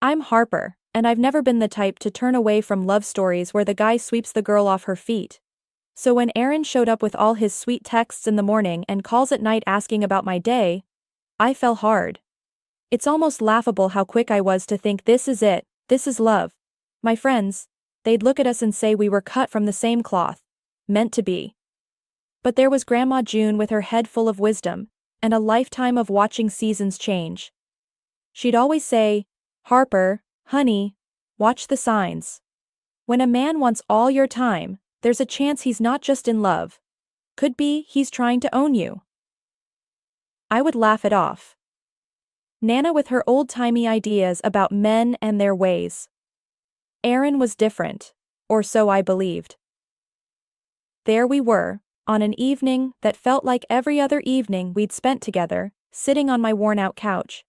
I'm Harper, and I've never been the type to turn away from love stories where the guy sweeps the girl off her feet. So when Aaron showed up with all his sweet texts in the morning and calls at night asking about my day, I fell hard. It's almost laughable how quick I was to think this is it, this is love. My friends, they'd look at us and say we were cut from the same cloth. Meant to be. But there was Grandma June with her head full of wisdom, and a lifetime of watching seasons change. She'd always say, "Harper, honey, watch the signs. When a man wants all your time, there's a chance he's not just in love. Could be he's trying to own you." I would laugh it off. Nana with her old-timey ideas about men and their ways. Aaron was different, or so I believed. There we were, on an evening that felt like every other evening we'd spent together, sitting on my worn-out couch.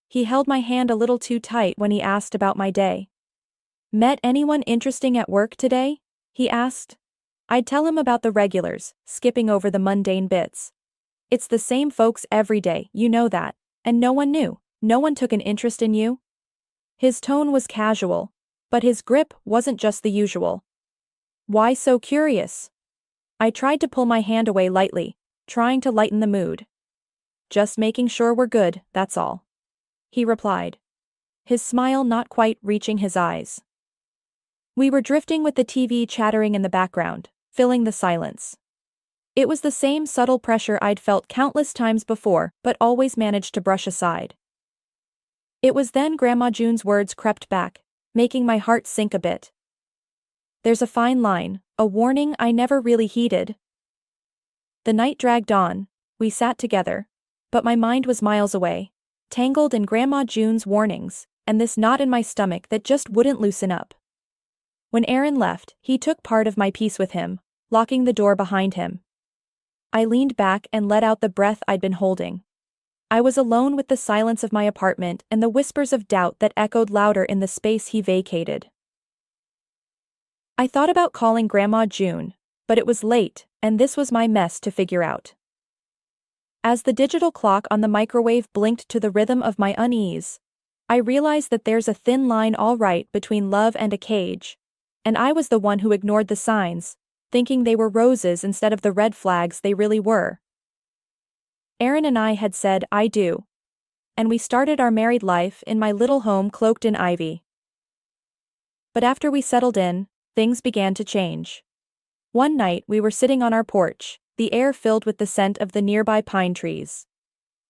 He held my hand a little too tight when he asked about my day. "Met anyone interesting at work today?" he asked. I'd tell him about the regulars, skipping over the mundane bits. It's the same folks every day, you know that, and no one knew, no one took an interest in you. His tone was casual, but his grip wasn't just the usual. "Why so curious?" I tried to pull my hand away lightly, trying to lighten the mood. "Just making sure we're good, that's all," he replied. His smile not quite reaching his eyes. We were drifting with the TV chattering in the background, filling the silence. It was the same subtle pressure I'd felt countless times before but always managed to brush aside. It was then Grandma June's words crept back, making my heart sink a bit. "There's a fine line, a warning I never really heeded." The night dragged on, we sat together, but my mind was miles away, tangled in Grandma June's warnings, and this knot in my stomach that just wouldn't loosen up. When Aaron left, he took part of my peace with him, locking the door behind him. I leaned back and let out the breath I'd been holding. I was alone with the silence of my apartment and the whispers of doubt that echoed louder in the space he vacated. I thought about calling Grandma June, but it was late, and this was my mess to figure out. As the digital clock on the microwave blinked to the rhythm of my unease, I realized that there's a thin line all right between love and a cage, and I was the one who ignored the signs, thinking they were roses instead of the red flags they really were. Aaron and I had said "I do," and we started our married life in my little home cloaked in ivy. But after we settled in, things began to change. One night we were sitting on our porch, the air filled with the scent of the nearby pine trees.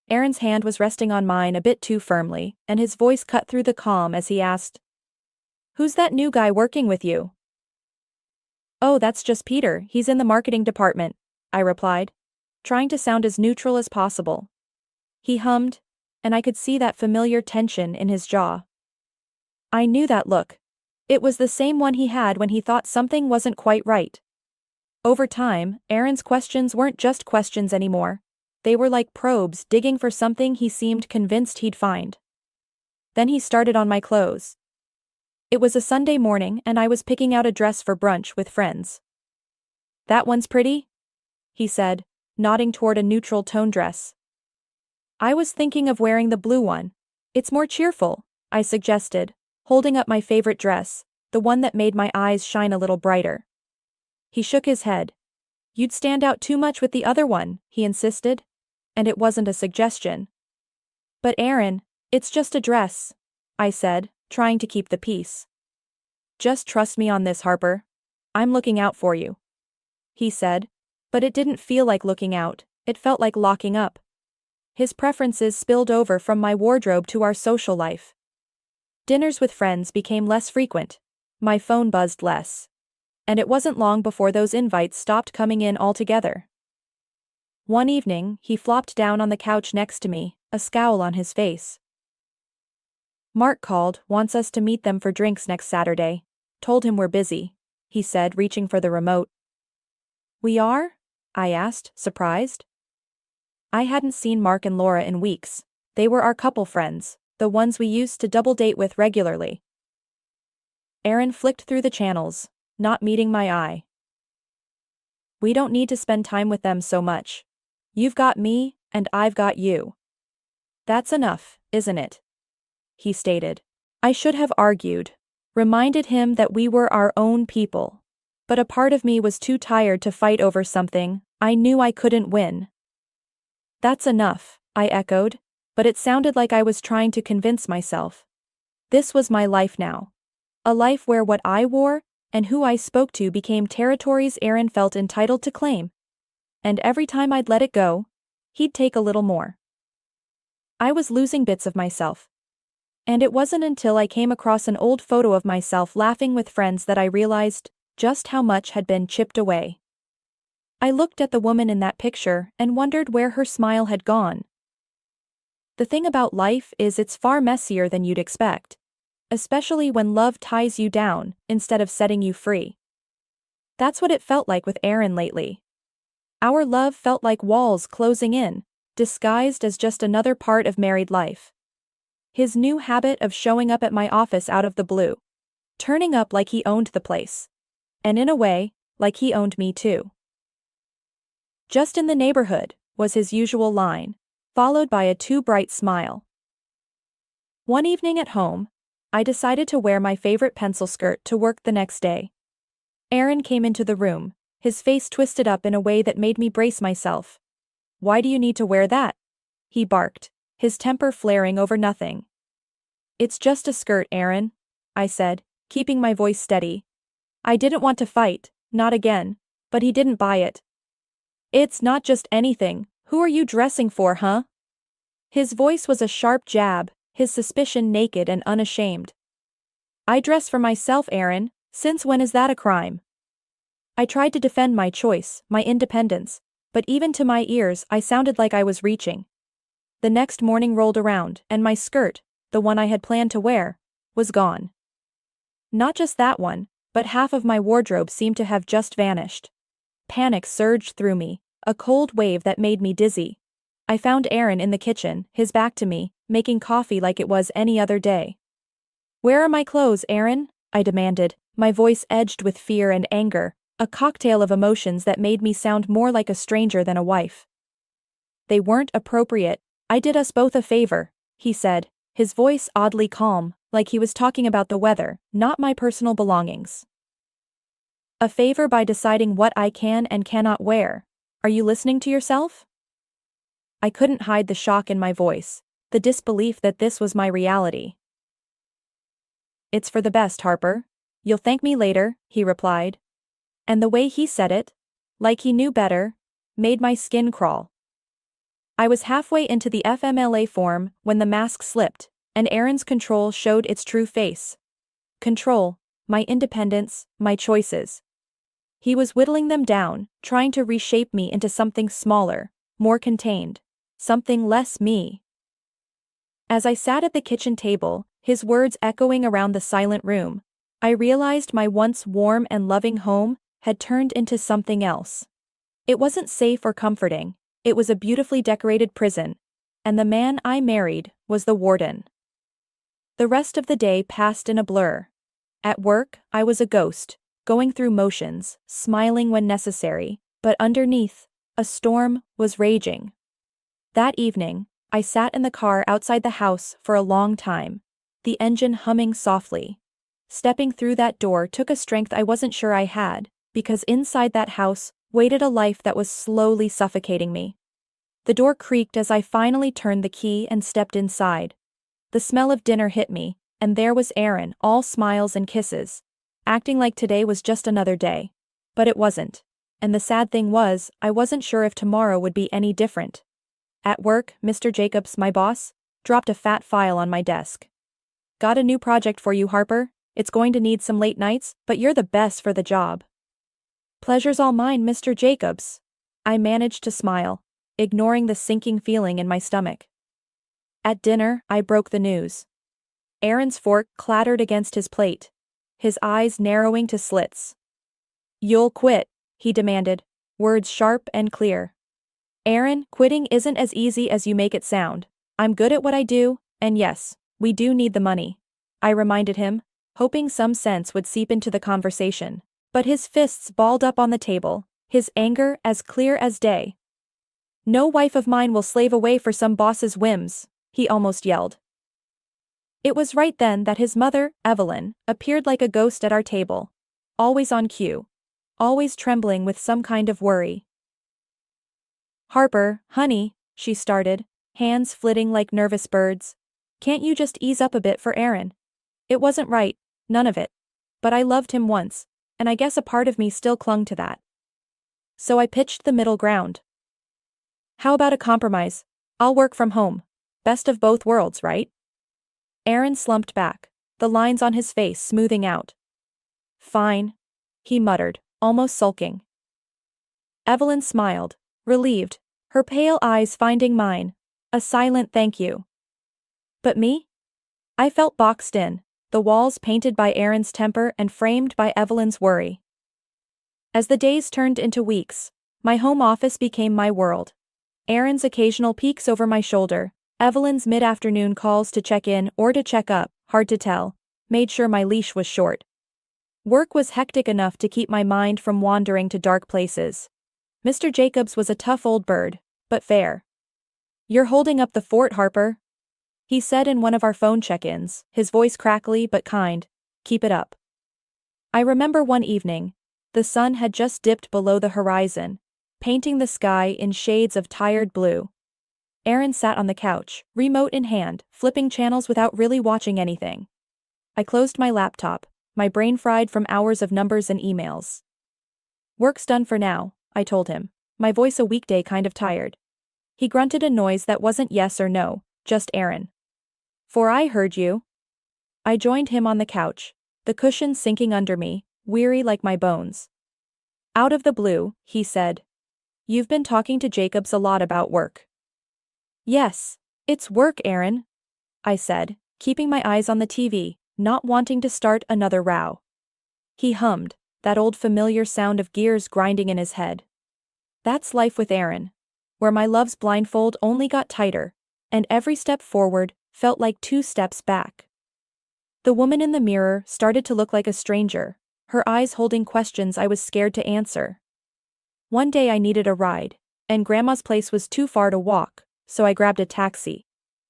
Aaron's hand was resting on mine a bit too firmly, and his voice cut through the calm as he asked, "Who's that new guy working with you?" "Oh, that's just Peter, he's in the marketing department," I replied, trying to sound as neutral as possible. He hummed, and I could see that familiar tension in his jaw. I knew that look. It was the same one he had when he thought something wasn't quite right. Over time, Aaron's questions weren't just questions anymore. They were like probes digging for something he seemed convinced he'd find. Then he started on my clothes. It was a Sunday morning and I was picking out a dress for brunch with friends. "That one's pretty?" he said, nodding toward a neutral tone dress. I was thinking of wearing the blue one. "It's more cheerful," I suggested, holding up my favorite dress, the one that made my eyes shine a little brighter. He shook his head. "You'd stand out too much with the other one," he insisted. And it wasn't a suggestion. "But Aaron, it's just a dress," I said, trying to keep the peace. "Just trust me on this, Harper. I'm looking out for you," he said, but it didn't feel like looking out, it felt like locking up. His preferences spilled over from my wardrobe to our social life. Dinners with friends became less frequent. My phone buzzed less. And it wasn't long before those invites stopped coming in altogether. One evening, he flopped down on the couch next to me, a scowl on his face. "Mark called, wants us to meet them for drinks next Saturday. Told him we're busy," he said, reaching for the remote. "We are?" I asked, surprised. I hadn't seen Mark and Laura in weeks. They were our couple friends, the ones we used to double date with regularly. Aaron flicked through the channels, not meeting my eye. "We don't need to spend time with them so much. You've got me, and I've got you. That's enough, isn't it?" he stated. I should have argued. Reminded him that we were our own people. But a part of me was too tired to fight over something I knew I couldn't win. That's enough, I echoed, but it sounded like I was trying to convince myself. This was my life now. A life where what I wore and who I spoke to became territories Aaron felt entitled to claim. And every time I'd let it go, he'd take a little more. I was losing bits of myself. And it wasn't until I came across an old photo of myself laughing with friends that I realized just how much had been chipped away. I looked at the woman in that picture and wondered where her smile had gone. The thing about life is it's far messier than you'd expect. Especially when love ties you down instead of setting you free. That's what it felt like with Aaron lately. Our love felt like walls closing in, disguised as just another part of married life. His new habit of showing up at my office out of the blue. Turning up like he owned the place. And in a way, like he owned me too. Just in the neighborhood, was his usual line, followed by a too bright smile. One evening at home, I decided to wear my favorite pencil skirt to work the next day. Aaron came into the room, his face twisted up in a way that made me brace myself. "Why do you need to wear that?" he barked, his temper flaring over nothing. "It's just a skirt, Aaron," I said, keeping my voice steady. I didn't want to fight, not again, but he didn't buy it. "It's not just anything, who are you dressing for, huh?" His voice was a sharp jab, his suspicion naked and unashamed. "I dress for myself, Aaron, since when is that a crime?" I tried to defend my choice, my independence, but even to my ears I sounded like I was reaching. The next morning rolled around, and my skirt, the one I had planned to wear, was gone. Not just that one, but half of my wardrobe seemed to have just vanished. Panic surged through me, a cold wave that made me dizzy. I found Aaron in the kitchen, his back to me, making coffee like it was any other day. "Where are my clothes, Aaron?" I demanded, my voice edged with fear and anger, a cocktail of emotions that made me sound more like a stranger than a wife. "They weren't appropriate. I did us both a favor," he said, his voice oddly calm, like he was talking about the weather, not my personal belongings. "A favor by deciding what I can and cannot wear. Are you listening to yourself?" I couldn't hide the shock in my voice, the disbelief that this was my reality. "It's for the best, Harper. You'll thank me later," he replied. And the way he said it, like he knew better, made my skin crawl. I was halfway into the FMLA form when the mask slipped, and Aaron's control showed its true face. Control, my independence, my choices. He was whittling them down, trying to reshape me into something smaller, more contained, something less me. As I sat at the kitchen table, his words echoing around the silent room, I realized my once warm and loving home had turned into something else. It wasn't safe or comforting, it was a beautifully decorated prison, and the man I married was the warden. The rest of the day passed in a blur. At work, I was a ghost, going through motions, smiling when necessary, but underneath, a storm was raging. That evening, I sat in the car outside the house for a long time, the engine humming softly. Stepping through that door took a strength I wasn't sure I had, because inside that house waited a life that was slowly suffocating me. The door creaked as I finally turned the key and stepped inside. The smell of dinner hit me, and there was Aaron, all smiles and kisses, acting like today was just another day. But it wasn't. And the sad thing was, I wasn't sure if tomorrow would be any different. At work, Mr. Jacobs, my boss, dropped a fat file on my desk. "Got a new project for you, Harper. It's going to need some late nights, but you're the best for the job." "Pleasure's all mine, Mr. Jacobs." I managed to smile, ignoring the sinking feeling in my stomach. At dinner, I broke the news. Aaron's fork clattered against his plate, his eyes narrowing to slits. "You'll quit," he demanded, words sharp and clear. "Aaron, quitting isn't as easy as you make it sound. I'm good at what I do, and yes, we do need the money," I reminded him, hoping some sense would seep into the conversation. But his fists balled up on the table, his anger as clear as day. "No wife of mine will slave away for some boss's whims," he almost yelled. It was right then that his mother, Evelyn, appeared like a ghost at our table. Always on cue. Always trembling with some kind of worry. "Harper, honey," she started, hands flitting like nervous birds. "Can't you just ease up a bit for Aaron? It wasn't right, none of it. But I loved him once, and I guess a part of me still clung to that. So I pitched the middle ground. How about a compromise? I'll work from home. Best of both worlds, right?" Aaron slumped back, the lines on his face smoothing out. "Fine," he muttered, almost sulking. Evelyn smiled, relieved, her pale eyes finding mine. A silent thank you. But me? I felt boxed in, the walls painted by Aaron's temper and framed by Evelyn's worry. As the days turned into weeks, my home office became my world. Aaron's occasional peeks over my shoulder, Evelyn's mid-afternoon calls to check in or to check up, hard to tell, made sure my leash was short. Work was hectic enough to keep my mind from wandering to dark places. Mr. Jacobs was a tough old bird, but fair. "You're holding up the fort, Harper," he said in one of our phone check-ins, his voice crackly but kind. "Keep it up." I remember one evening. The sun had just dipped below the horizon, painting the sky in shades of tired blue. Aaron sat on the couch, remote in hand, flipping channels without really watching anything. I closed my laptop, my brain fried from hours of numbers and emails. "Work's done for now," I told him, my voice a weekday kind of tired. He grunted a noise that wasn't yes or no, just Aaron. "For I heard you." I joined him on the couch, the cushions sinking under me, weary like my bones. Out of the blue, he said, "You've been talking to Jacobs a lot about work." "Yes, it's work, Aaron," I said, keeping my eyes on the TV, not wanting to start another row. He hummed, that old familiar sound of gears grinding in his head. That's life with Aaron, where my love's blindfold only got tighter, and every step forward felt like 2 steps back. The woman in the mirror started to look like a stranger, her eyes holding questions I was scared to answer. One day I needed a ride, and Grandma's place was too far to walk, so I grabbed a taxi.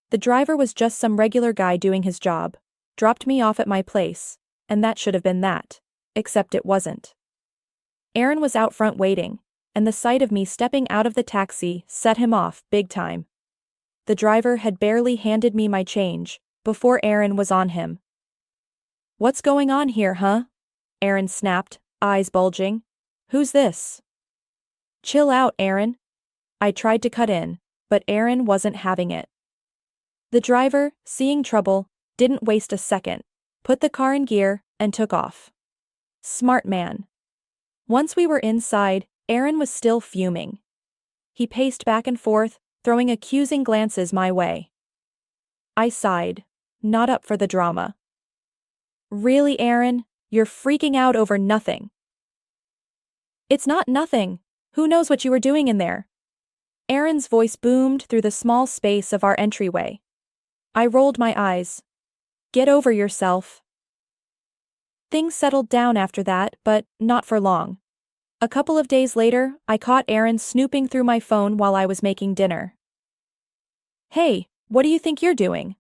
The driver was just some regular guy doing his job, dropped me off at my place, and that should have been that, except it wasn't. Aaron was out front waiting, and the sight of me stepping out of the taxi set him off big time. The driver had barely handed me my change before Aaron was on him. "What's going on here, huh?" Aaron snapped, eyes bulging. "Who's this?" "Chill out, Aaron." I tried to cut in, but Aaron wasn't having it. The driver, seeing trouble, didn't waste a second, put the car in gear, and took off. Smart man. Once we were inside, Aaron was still fuming. He paced back and forth, throwing accusing glances my way. I sighed, not up for the drama. "Really, Aaron? You're freaking out over nothing." "It's not nothing. Who knows what you were doing in there?" Aaron's voice boomed through the small space of our entryway. I rolled my eyes. "Get over yourself." Things settled down after that, but not for long. A couple of days later, I caught Aaron snooping through my phone while I was making dinner. "Hey, what do you think you're doing?"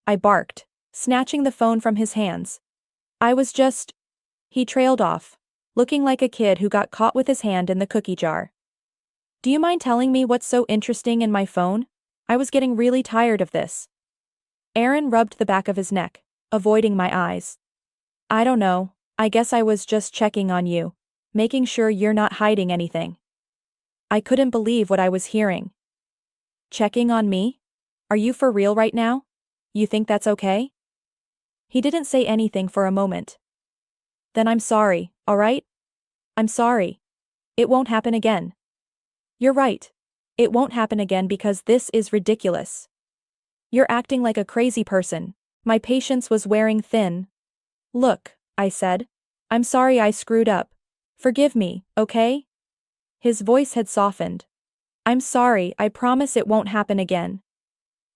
I barked, snatching the phone from his hands. "I was just..." He trailed off, looking like a kid who got caught with his hand in the cookie jar. "Do you mind telling me what's so interesting in my phone? I was getting really tired of this." Aaron rubbed the back of his neck, avoiding my eyes. "I don't know, I guess I was just checking on you, making sure you're not hiding anything." I couldn't believe what I was hearing. "Checking on me? Are you for real right now? You think that's okay?" He didn't say anything for a moment. "Then I'm sorry, alright? I'm sorry. It won't happen again." "You're right. It won't happen again because this is ridiculous. You're acting like a crazy person." My patience was wearing thin. "Look," I said. "I'm sorry I screwed up. Forgive me, okay?" His voice had softened. "I'm sorry, I promise it won't happen again."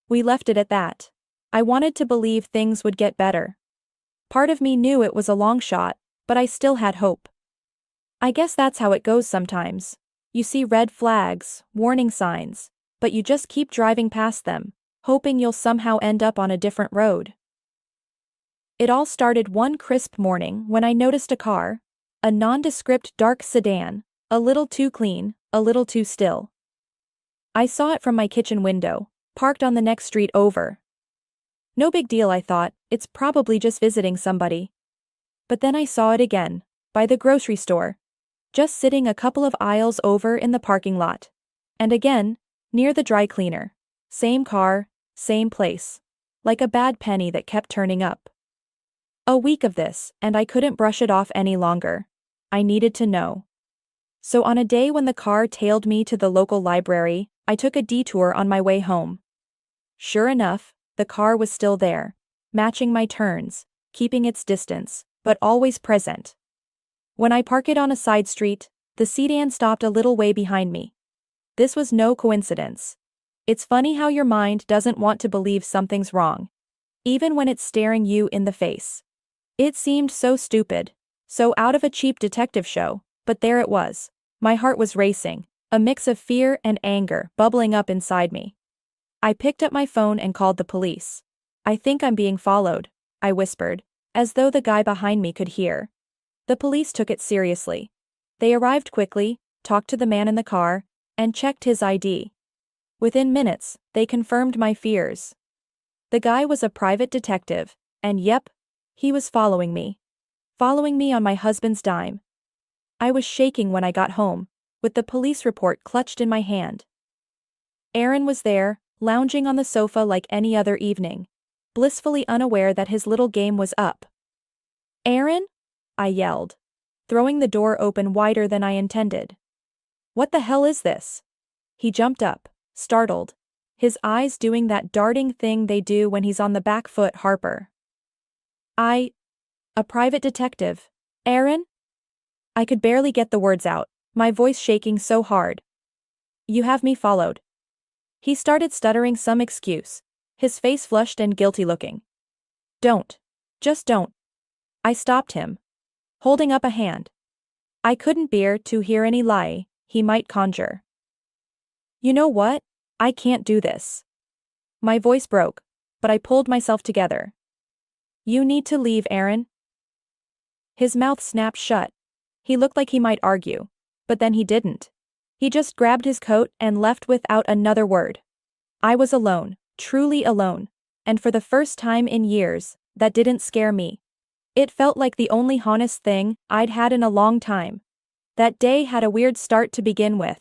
We left it at that. I wanted to believe things would get better. Part of me knew it was a long shot, but I still had hope. I guess that's how it goes sometimes. You see red flags, warning signs, but you just keep driving past them, hoping you'll somehow end up on a different road. It all started one crisp morning when I noticed a car. A nondescript dark sedan, a little too clean, a little too still. I saw it from my kitchen window, parked on the next street over. No big deal, I thought, it's probably just visiting somebody. But then I saw it again, by the grocery store. Just sitting a couple of aisles over in the parking lot. And again, near the dry cleaner. Same car, same place. Like a bad penny that kept turning up. A week of this, and I couldn't brush it off any longer. I needed to know. So on a day when the car tailed me to the local library, I took a detour on my way home. Sure enough, the car was still there, matching my turns, keeping its distance, but always present. When I parked it on a side street, the sedan stopped a little way behind me. This was no coincidence. It's funny how your mind doesn't want to believe something's wrong, even when it's staring you in the face. It seemed so stupid, so out of a cheap detective show, but there it was. My heart was racing, a mix of fear and anger bubbling up inside me. I picked up my phone and called the police. "I think I'm being followed," I whispered, as though the guy behind me could hear. The police took it seriously. They arrived quickly, talked to the man in the car, and checked his ID. Within minutes, they confirmed my fears. The guy was a private detective, and yep, he was following me. Following me on my husband's dime. I was shaking when I got home, with the police report clutched in my hand. Aaron was there, lounging on the sofa like any other evening, blissfully unaware that his little game was up. "Aaron?" I yelled, throwing the door open wider than I intended. "What the hell is this?" He jumped up, startled, his eyes doing that darting thing they do when he's on the back foot. "Harper. A private detective. Aaron?" I could barely get the words out, my voice shaking so hard. "You have me followed." He started stuttering some excuse, his face flushed and guilty looking. "Don't. Just don't." I stopped him, holding up a hand. I couldn't bear to hear any lie he might conjure. "You know what? I can't do this." My voice broke, but I pulled myself together. "You need to leave, Aaron." His mouth snapped shut. He looked like he might argue, but then he didn't. He just grabbed his coat and left without another word. I was alone, truly alone, and for the first time in years, that didn't scare me. It felt like the only honest thing I'd had in a long time. That day had a weird start to begin with.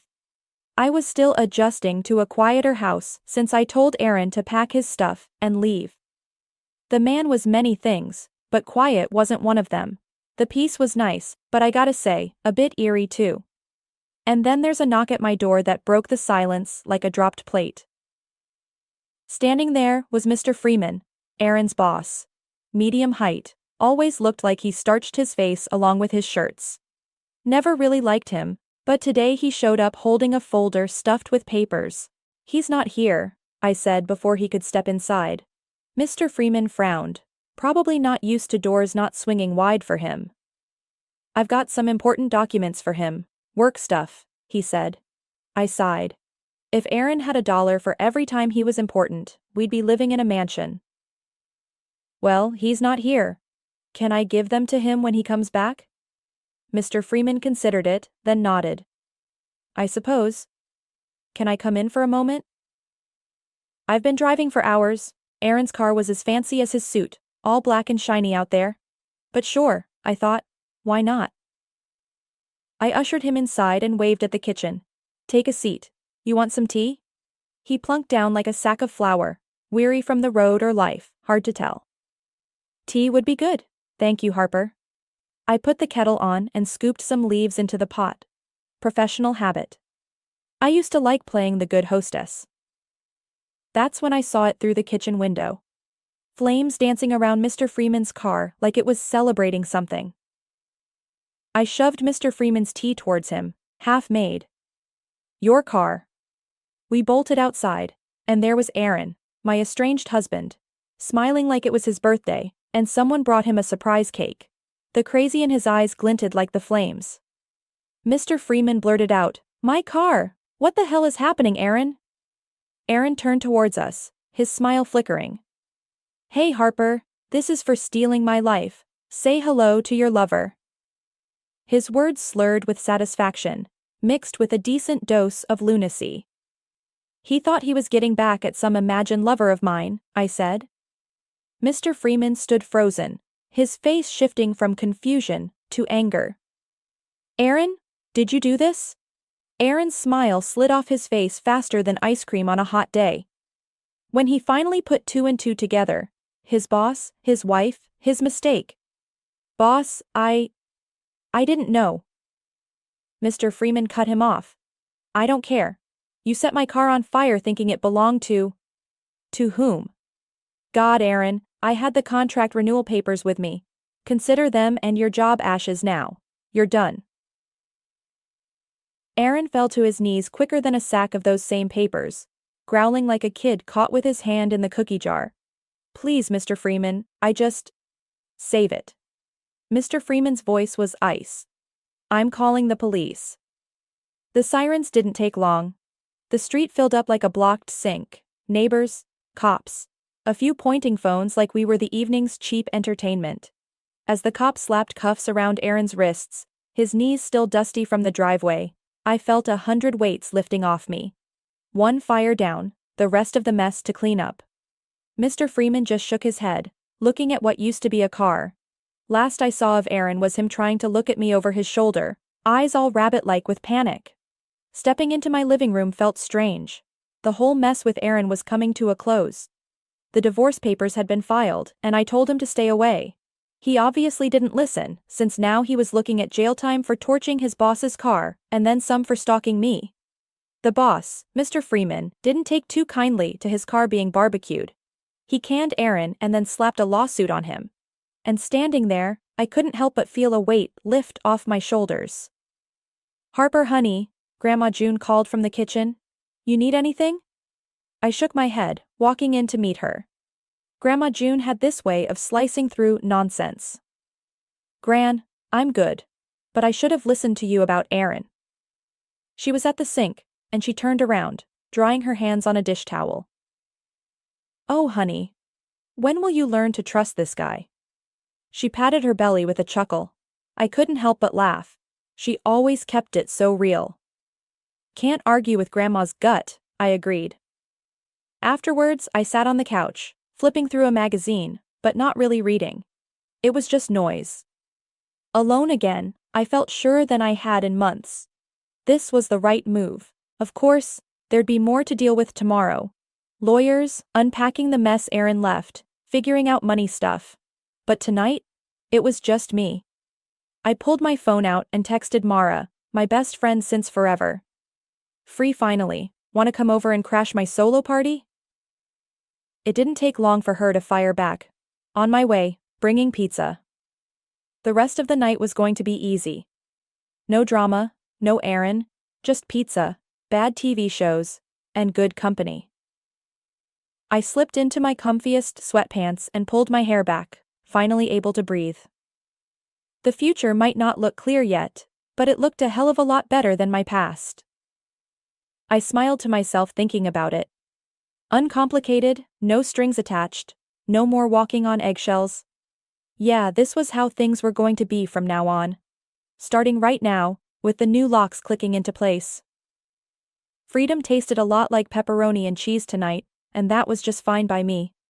I was still adjusting to a quieter house since I told Aaron to pack his stuff and leave. The man was many things, but quiet wasn't one of them. The peace was nice, but I gotta say, a bit eerie too. And then there's a knock at my door that broke the silence like a dropped plate. Standing there was Mr. Freeman, Aaron's boss. Medium height, always looked like he starched his face along with his shirts. Never really liked him, but today he showed up holding a folder stuffed with papers. "He's not here," I said before he could step inside. Mr. Freeman frowned, probably not used to doors not swinging wide for him. "I've got some important documents for him, work stuff," he said. I sighed. If Aaron had $1 for every time he was important, we'd be living in a mansion. "Well, he's not here. Can I give them to him when he comes back?" Mr. Freeman considered it, then nodded. "I suppose. Can I come in for a moment?" "I've been driving for hours." Aaron's car was as fancy as his suit, all black and shiny out there. But sure, I thought, why not? I ushered him inside and waved at the kitchen. "Take a seat. You want some tea?" He plunked down like a sack of flour, weary from the road or life, hard to tell. "Tea would be good, thank you, Harper." I put the kettle on and scooped some leaves into the pot. Professional habit. I used to like playing the good hostess. That's when I saw it through the kitchen window. Flames dancing around Mr. Freeman's car like it was celebrating something. I shoved Mr. Freeman's tea towards him, half made. "Your car." We bolted outside, and there was Aaron, my estranged husband, smiling like it was his birthday, and someone brought him a surprise cake. The crazy in his eyes glinted like the flames. Mr. Freeman blurted out, "My car! What the hell is happening, Aaron?" Aaron turned towards us, his smile flickering. "Hey, Harper, This is for stealing my life. Say hello to your lover." His words slurred with satisfaction, mixed with a decent dose of lunacy. "He thought he was getting back at some imagined lover of mine," I said. Mr. Freeman stood frozen, his face shifting from confusion to anger. "Aaron, did you do this?" Aaron's smile slid off his face faster than ice cream on a hot day. When he finally put two and two together, his boss, his wife, his mistake. "Boss, I didn't know." Mr. Freeman cut him off. "I don't care. You set my car on fire thinking it belonged to whom?" "God, Aaron, I had the contract renewal papers with me. Consider them and your job ashes now. You're done." Aaron fell to his knees quicker than a sack of those same papers, growling like a kid caught with his hand in the cookie jar. "Please, Mr. Freeman, save it." Mr. Freeman's voice was ice. "I'm calling the police." The sirens didn't take long. The street filled up like a blocked sink. Neighbors, cops. A few pointing phones like we were the evening's cheap entertainment. As the cop slapped cuffs around Aaron's wrists, his knees still dusty from the driveway, I felt 100 weights lifting off me. One fire down, the rest of the mess to clean up. Mr. Freeman just shook his head, looking at what used to be a car. Last I saw of Aaron was him trying to look at me over his shoulder, eyes all rabbit-like with panic. Stepping into my living room felt strange. The whole mess with Aaron was coming to a close. The divorce papers had been filed, and I told him to stay away. He obviously didn't listen, since now he was looking at jail time for torching his boss's car, and then some for stalking me. The boss, Mr. Freeman, didn't take too kindly to his car being barbecued. He canned Aaron and then slapped a lawsuit on him. And standing there, I couldn't help but feel a weight lift off my shoulders. "Harper, honey," Grandma June called from the kitchen. "You need anything?" I shook my head, walking in to meet her. Grandma June had this way of slicing through nonsense. "Gran, I'm good. But I should have listened to you about Aaron." She was at the sink, and she turned around, drying her hands on a dish towel. "Oh, honey. When will you learn to trust this guy?" She patted her belly with a chuckle. I couldn't help but laugh. She always kept it so real. "Can't argue with Grandma's gut," I agreed. Afterwards, I sat on the couch, flipping through a magazine, but not really reading. It was just noise. Alone again, I felt surer than I had in months. This was the right move. Of course, there'd be more to deal with tomorrow. Lawyers, unpacking the mess Aaron left, figuring out money stuff. But tonight, it was just me. I pulled my phone out and texted Mara, my best friend since forever. "Free finally. Want to come over and crash my solo party?" It didn't take long for her to fire back. "On my way, bringing pizza." The rest of the night was going to be easy. No drama, no Aaron, just pizza, bad TV shows, and good company. I slipped into my comfiest sweatpants and pulled my hair back, finally able to breathe. The future might not look clear yet, but it looked a hell of a lot better than my past. I smiled to myself thinking about it. Uncomplicated, no strings attached, no more walking on eggshells. Yeah, this was how things were going to be from now on. Starting right now, with the new locks clicking into place. Freedom tasted a lot like pepperoni and cheese tonight, and that was just fine by me.